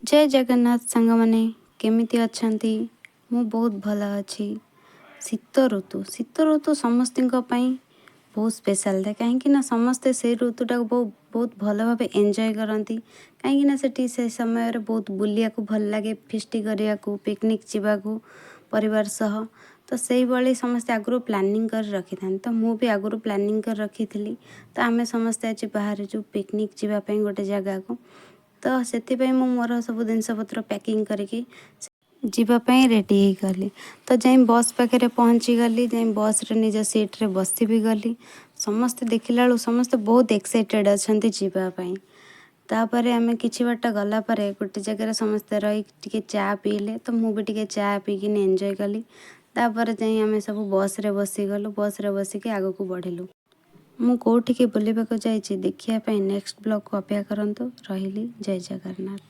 जय जगन्नाथ सांग माने केमिति अछंती मु बहुत भला अच्छी। शीत ऋतु समस्तिंक पई बहुत स्पेशल था कहीं समस्ते से ऋतुटा बहुत बहुत भल भाव एंजॉय करती कहीं सेठी से समय बहुत बुलिया को भल लगे फिस्टी करिया को पिकनिक जावाकू परिवार सह तो से भाई समस्ते आगु प्लानिंग कर रखी था तो मु भी आगु प्लानिंग कर रखी थी तो आम समस्ते आज बाहर जो पिकनिक जावाई गोटे जगह को तो से मोर सब जिनपतर पैकिंग करके जीवाई रेडी हो गली तो जाई बस पाखे पहुँची गली जाई बस रे निज सीट्रे बसी भी गली समस्ते देखला बेलू समस्ते बहुत एक्साइटेड अच्छा जीवाई तापर आम कि बाट गलापर गोटे जगह समस्ते रही टे चा पीले तो मुझे चा पीकिन एंजॉय कली तापर जाई आम सब बस रे बसी गलु बस रे बसिक आग को बढ़िलु मु कौटिके बुलवाक जाइए देखिए नेक्स्ट ब्लॉग को अपेक्षा करंतु रही जय जगन्नाथ।